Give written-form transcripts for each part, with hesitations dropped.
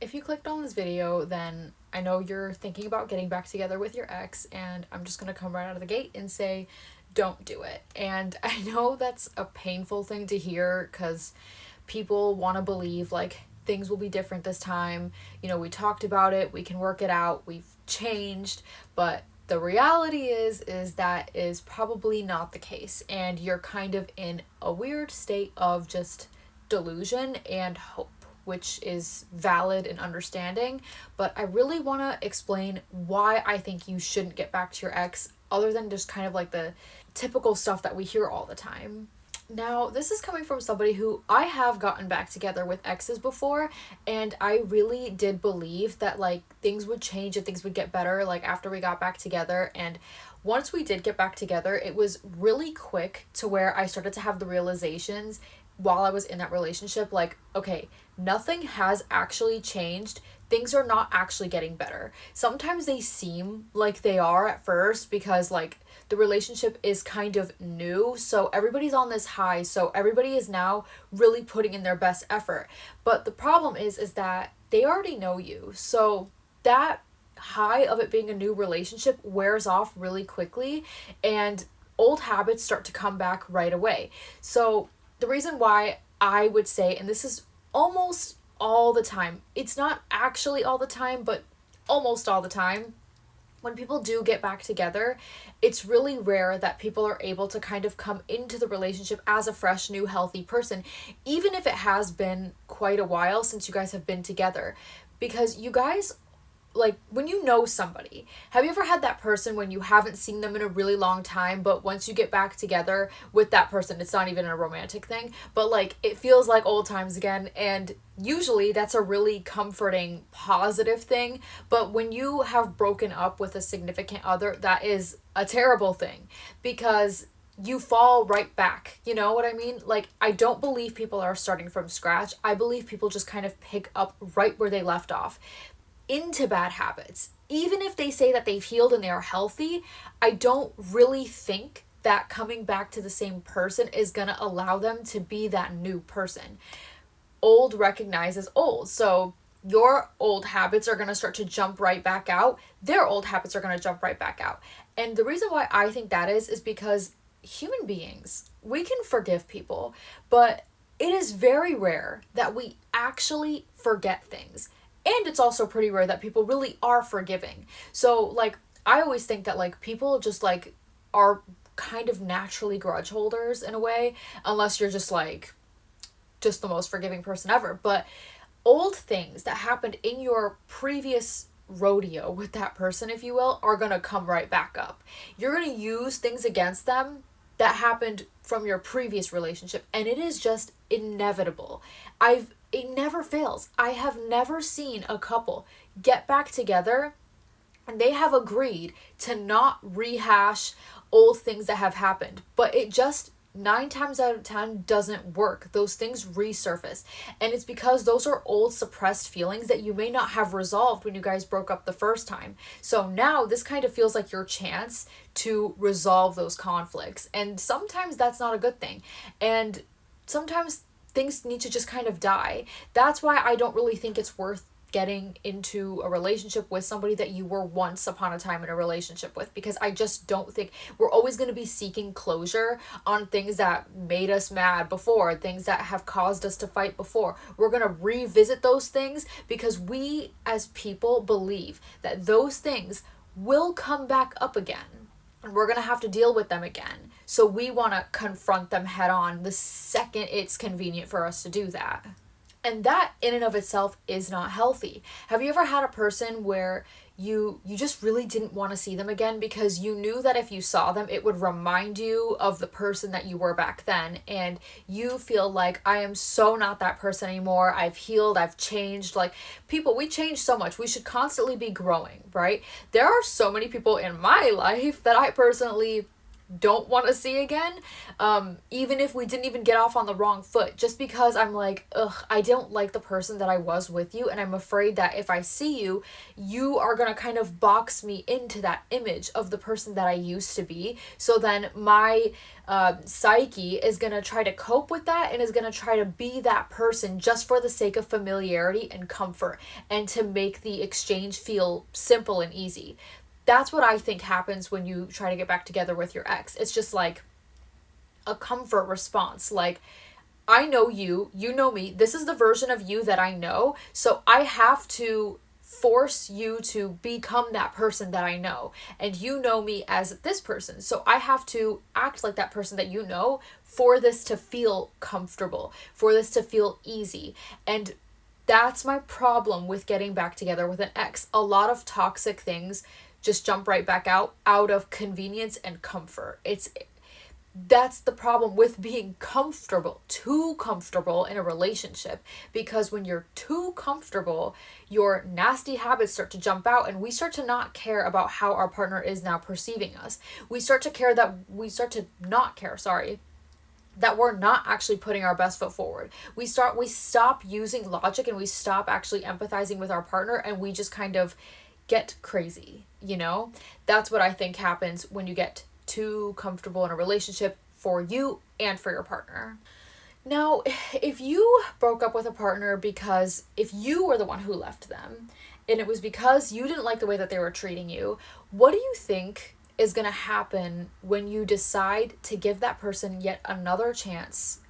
If you clicked on this video, then I know you're thinking about getting back together with your ex, and I'm just gonna come right out of the gate and say, don't do it. And I know that's a painful thing to hear because people want to believe like things will be different this time. You know, we talked about it, we can work it out, we've changed, but the reality is that is probably not the case, and you're kind of in a weird state of just delusion and hope, which is valid and understanding. But I really want to explain why I think you shouldn't get back to your ex, other than just kind of like the typical stuff that we hear all the time. Now, this is coming from somebody who I have gotten back together with exes before, and I really did believe that like things would change and things would get better like after we got back together. And once we did get back together, it was really quick to where I started to have the realizations while I was in that relationship, like, okay, nothing has actually changed. Things are not actually getting better. Sometimes they seem like they are at first because like the relationship is kind of new, so everybody's on this high, so everybody is now really putting in their best effort. But the problem is that they already know you. So that high of it being a new relationship wears off really quickly, and old habits start to come back right away. So the reason why I would say, and this is almost all the time, it's not actually all the time, but almost all the time, when people do get back together, it's really rare that people are able to kind of come into the relationship as a fresh, new, healthy person, even if it has been quite a while since you guys have been together. Because you guys, like, when you know somebody, have you ever had that person when you haven't seen them in a really long time, but once you get back together with that person, it's not even a romantic thing, but like it feels like old times again? And usually that's a really comforting, positive thing. But when you have broken up with a significant other, that is a terrible thing because you fall right back. You know what I mean? Like, I don't believe people are starting from scratch. I believe people just kind of pick up right where they left off into bad habits. Even if they say that they've healed and they are healthy, I don't really think that coming back to the same person is going to allow them to be that new person. Old recognizes old. So your old habits are going to start to jump right back out. Their old habits are going to jump right back out. And the reason why I think that is because human beings, we can forgive people, but it is very rare that we actually forget things. And it's also pretty rare that people really are forgiving. So, like, I always think that, like, people just, like, are kind of naturally grudge holders in a way, unless you're just, like, just the most forgiving person ever. But old things that happened in your previous rodeo with that person, if you will, are gonna come right back up. You're gonna use things against them that happened from your previous relationship, and it is just inevitable. It never fails. I have never seen a couple get back together and they have agreed to not rehash old things that have happened, but it just 9 times out of 10 doesn't work. Those things resurface, and it's because those are old suppressed feelings that you may not have resolved when you guys broke up the first time. So now this kind of feels like your chance to resolve those conflicts, and sometimes that's not a good thing, and sometimes things need to just kind of die. That's why I don't really think it's worth getting into a relationship with somebody that you were once upon a time in a relationship with, because I just don't think we're always going to be seeking closure on things that made us mad before, things that have caused us to fight before. We're going to revisit those things because we as people believe that those things will come back up again and we're going to have to deal with them again. So we want to confront them head on the second it's convenient for us to do that. And that in and of itself is not healthy. Have you ever had a person where you just really didn't want to see them again because you knew that if you saw them it would remind you of the person that you were back then, and you feel like, I am so not that person anymore. I've healed, I've changed. Like, people, we change so much. We should constantly be growing, right? There are so many people in my life that I personally don't want to see again, even if we didn't even get off on the wrong foot, just because I'm like, ugh, I don't like the person that I was with you, and I'm afraid that if I see you, you are gonna kind of box me into that image of the person that I used to be. So then my psyche is gonna try to cope with that and is gonna try to be that person just for the sake of familiarity and comfort, and to make the exchange feel simple and easy. That's what I think happens when you try to get back together with your ex. It's just like a comfort response. Like, I know you, you know me, this is the version of you that I know, so I have to force you to become that person that I know. And you know me as this person, so I have to act like that person that you know for this to feel comfortable, for this to feel easy. And that's my problem with getting back together with an ex. A lot of toxic things just jump right back out of convenience and comfort. That's the problem with being comfortable, too comfortable in a relationship, because when you're too comfortable, your nasty habits start to jump out, and we start to not care about how our partner is now perceiving us. We start to not care, sorry, that we're not actually putting our best foot forward. We stop using logic, and we stop actually empathizing with our partner, and we just kind of get crazy, you know? That's what I think happens when you get too comfortable in a relationship, for you and for your partner. Now, if you broke up with a partner because if you were the one who left them, and it was because you didn't like the way that they were treating you, what do you think is going to happen when you decide to give that person yet another chance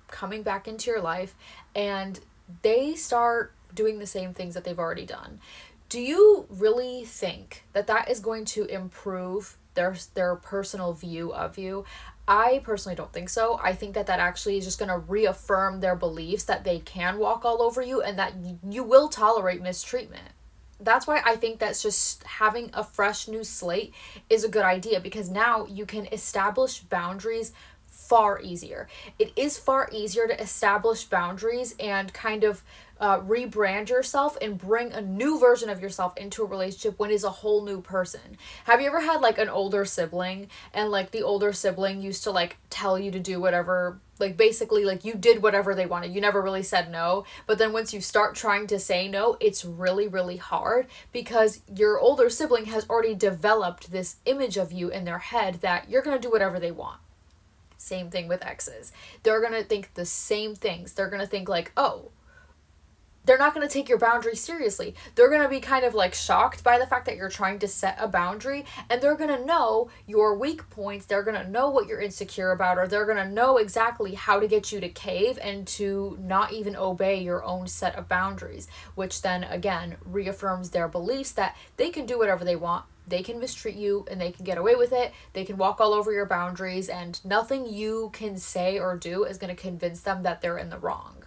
coming back into your life, and they start doing the same things that they've already done? Do you really think that that is going to improve their personal view of you? I personally don't think so. I think that that actually is just going to reaffirm their beliefs that they can walk all over you, and that you will tolerate mistreatment. That's why I think that's just having a fresh new slate is a good idea, because now you can establish boundaries far easier. It is far easier to establish boundaries and kind of rebrand yourself and bring a new version of yourself into a relationship when it's a whole new person. Have you ever had like an older sibling, and like the older sibling used to like tell you to do whatever, like basically like you did whatever they wanted, you never really said no, but then once you start trying to say no, it's really, really hard, because your older sibling has already developed this image of you in their head that you're going to do whatever they want. Same thing with exes. They're going to think the same things. They're going to think like, oh, they're not going to take your boundary seriously. They're going to be kind of like shocked by the fact that you're trying to set a boundary, and they're going to know your weak points. They're going to know what you're insecure about, or they're going to know exactly how to get you to cave and to not even obey your own set of boundaries, which then again reaffirms their beliefs that they can do whatever they want. They can mistreat you and they can get away with it. They can walk all over your boundaries, and nothing you can say or do is going to convince them that they're in the wrong.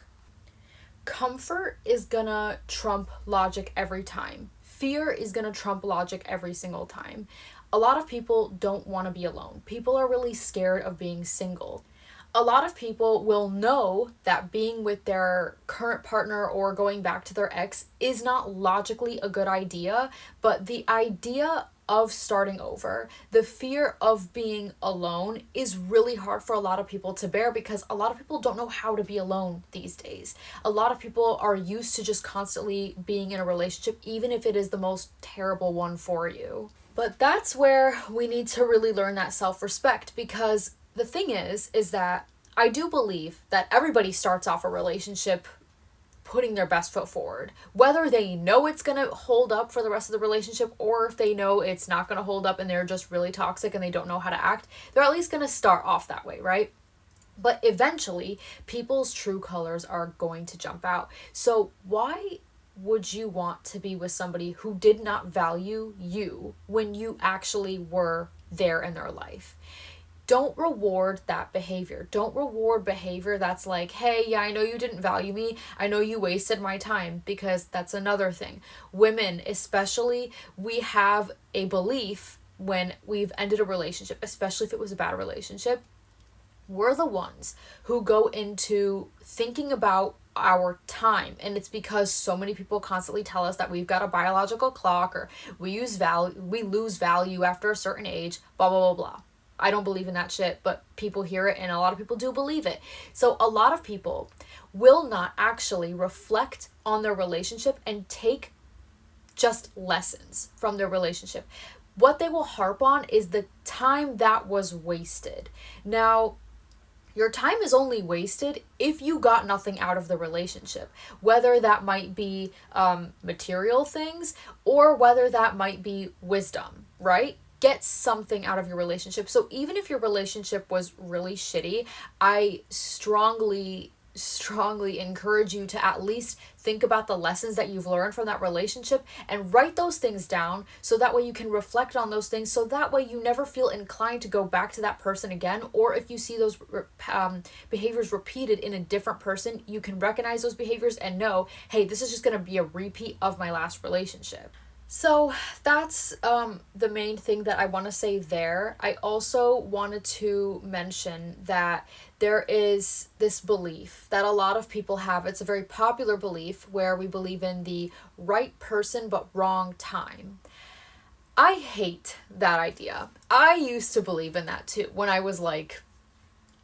Comfort is gonna trump logic every time. Fear is gonna trump logic every single time. A lot of people don't want to be alone. People are really scared of being single. A lot of people will know that being with their current partner or going back to their ex is not logically a good idea, but the idea of starting over, the fear of being alone, is really hard for a lot of people to bear, because a lot of people don't know how to be alone these days. A lot of people are used to just constantly being in a relationship, even if it is the most terrible one for you. But that's where we need to really learn that self-respect, because the thing is that I do believe that everybody starts off a relationship putting their best foot forward. Whether they know it's going to hold up for the rest of the relationship, or if they know it's not going to hold up and they're just really toxic and they don't know how to act, they're at least going to start off that way, right? But eventually, people's true colors are going to jump out. So why would you want to be with somebody who did not value you when you actually were there in their life? Don't reward that behavior. Don't reward behavior that's like, hey, yeah, I know you didn't value me. I know you wasted my time, because that's another thing. Women, especially, we have a belief when we've ended a relationship, especially if it was a bad relationship, we're the ones who go into thinking about our time, and it's because so many people constantly tell us that we've got a biological clock, or we lose value after a certain age, blah blah blah blah. I don't believe in that shit, but people hear it and a lot of people do believe it. So a lot of people will not actually reflect on their relationship and take just lessons from their relationship. What they will harp on is the time that was wasted. Now, your time is only wasted if you got nothing out of the relationship, whether that might be material things or whether that might be wisdom, right? Get something out of your relationship. So even if your relationship was really shitty, I strongly encourage you to at least think about the lessons that you've learned from that relationship and write those things down, so that way you can reflect on those things, so that way you never feel inclined to go back to that person again. Or if you see those behaviors repeated in a different person, you can recognize those behaviors and know, hey, this is just going to be a repeat of my last relationship. So that's the main thing that I want to say there. I also wanted to mention that there is this belief that a lot of people have. It's a very popular belief where we believe in the right person but wrong time. I hate that idea. I used to believe in that too when I was like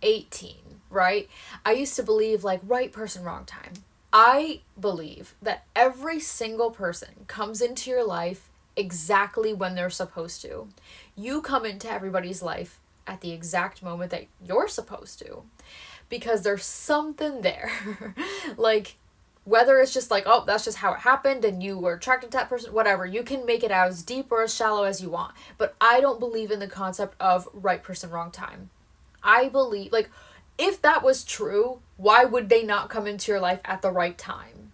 18, right? I used to believe like right person, wrong time. I believe that every single person comes into your life exactly when they're supposed to. You come into everybody's life at the exact moment that you're supposed to, because there's something there. Like, whether it's just like, oh, that's just how it happened and you were attracted to that person, whatever, you can make it as deep or as shallow as you want. But I don't believe in the concept of right person, wrong time. I believe, like, if that was true, why would they not come into your life at the right time?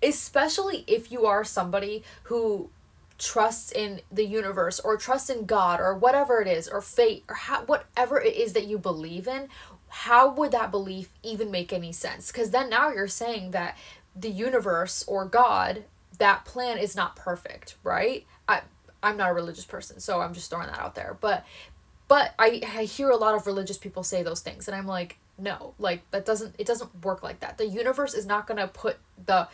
Especially if you are somebody who trusts in the universe or trusts in God or whatever it is, or fate, or whatever it is that you believe in. How would that belief even make any sense? Because then now you're saying that the universe or God, that plan is not perfect, right? I'm not a religious person, so I'm just throwing that out there. But I hear a lot of religious people say those things, and I'm like, no, like it doesn't work like that. The universe is not gonna put the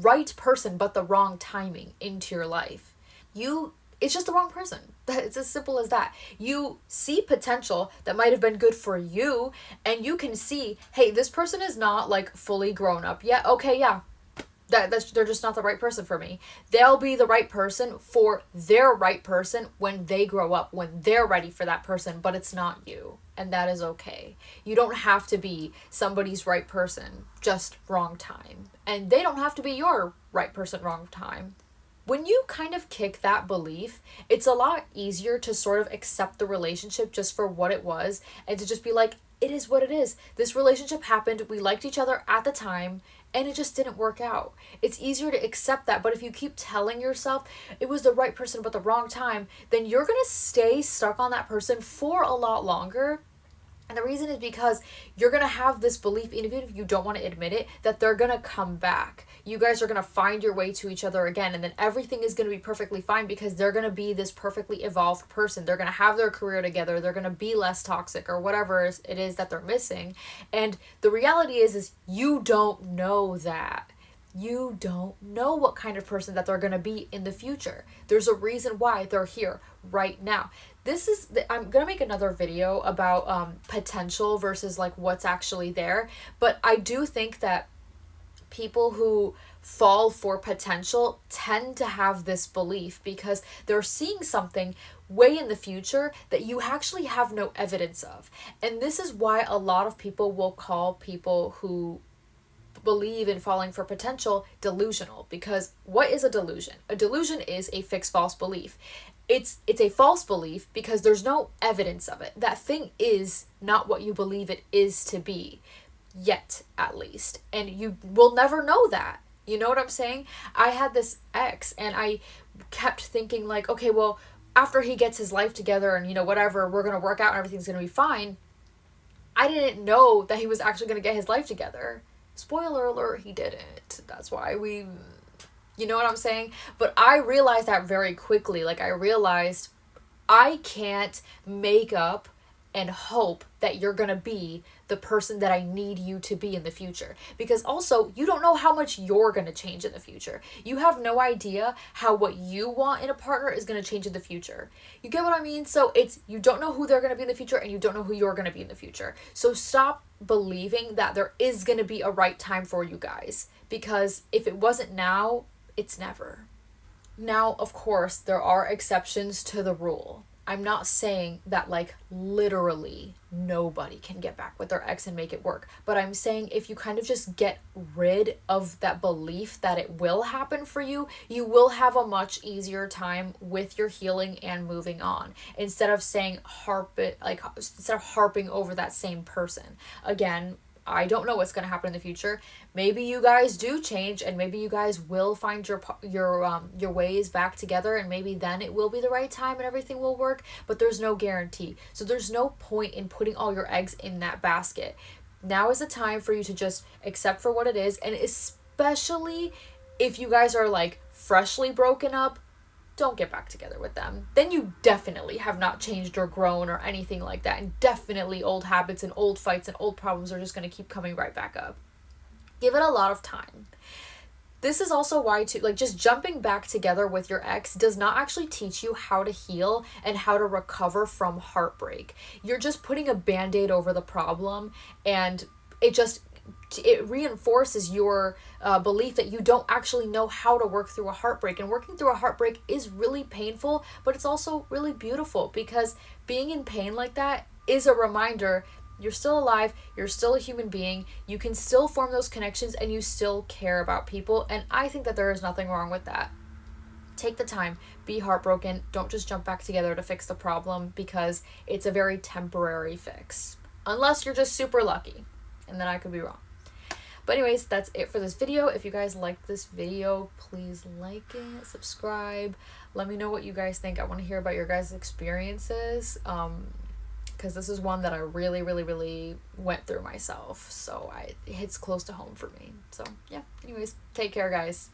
right person but the wrong timing into your life. It's just the wrong person. It's as simple as that. You see potential that might have been good for you, and you can see, hey, this person is not like fully grown up yet. Okay, yeah, they're just not the right person for me. They'll be the right person for their right person when they grow up, when they're ready for that person, but it's not you. And that is okay. You don't have to be somebody's right person, just wrong time. And they don't have to be your right person, wrong time. When you kind of kick that belief, it's a lot easier to sort of accept the relationship just for what it was, and to just be like, it is what it is. This relationship happened. We liked each other at the time, and it just didn't work out. It's easier to accept that. But if you keep telling yourself it was the right person but the wrong time, then you're going to stay stuck on that person for a lot longer. And the reason is because you're going to have this belief, even if you don't want to admit it, that they're going to come back. You guys are going to find your way to each other again, and then everything is going to be perfectly fine because they're going to be this perfectly evolved person. They're going to have their career together. They're going to be less toxic or whatever it is that they're missing. And the reality is you don't know that. You don't know what kind of person that they're going to be in the future. There's a reason why they're here right now. I'm going to make another video about potential versus like what's actually there. But I do think that people who fall for potential tend to have this belief because they're seeing something way in the future that you actually have no evidence of. And this is why a lot of people will call people who believe in falling for potential delusional. Because what is a delusion? A delusion is a fixed false belief. It's a false belief because there's no evidence of it. That thing is not what you believe it is to be, yet at least. And you will never know that. You know what I'm saying? I had this ex and I kept thinking like, okay, well, after he gets his life together and, you know, whatever, we're going to work out and everything's going to be fine. I didn't know that he was actually going to get his life together. Spoiler alert, he didn't. That's why you know what I'm saying? But I realized that very quickly. Like, I realized I can't make up and hope that you're going to be the person that I need you to be in the future. Because also, you don't know how much you're going to change in the future. You have no idea how what you want in a partner is going to change in the future. You get what I mean? So it's, you don't know who they're going to be in the future, and you don't know who you're going to be in the future. So stop believing that there is going to be a right time for you guys. Because if it wasn't now, it's never. Now, of course, there are exceptions to the rule. I'm not saying that, like, literally nobody can get back with their ex and make it work. But I'm saying if you kind of just get rid of that belief that it will happen for you, you will have a much easier time with your healing and moving on. Instead of instead of harping over that same person. Again, I don't know what's going to happen in the future. Maybe you guys do change, and maybe you guys will find your ways back together, and maybe then it will be the right time and everything will work, but there's no guarantee. So there's no point in putting all your eggs in that basket. Now is the time for you to just accept for what it is, and especially if you guys are like freshly broken up, don't get back together with them. Then you definitely have not changed or grown or anything like that. And definitely old habits and old fights and old problems are just going to keep coming right back up. Give it a lot of time. This is also why, too, like, just jumping back together with your ex does not actually teach you how to heal and how to recover from heartbreak. You're just putting a band-aid over the problem, and it reinforces your belief that you don't actually know how to work through a heartbreak. And working through a heartbreak is really painful, but it's also really beautiful, because being in pain like that is a reminder you're still alive, you're still a human being, you can still form those connections, and you still care about people. And I think that there is nothing wrong with that. Take the time, be heartbroken, don't just jump back together to fix the problem, because it's a very temporary fix. Unless you're just super lucky, and then I could be wrong. But anyways, that's it for this video. If you guys liked this video, please like it, subscribe. Let me know what you guys think. I want to hear about your guys' experiences, because this is one that I really, really, really went through myself. So it hits close to home for me. So yeah, anyways, take care, guys.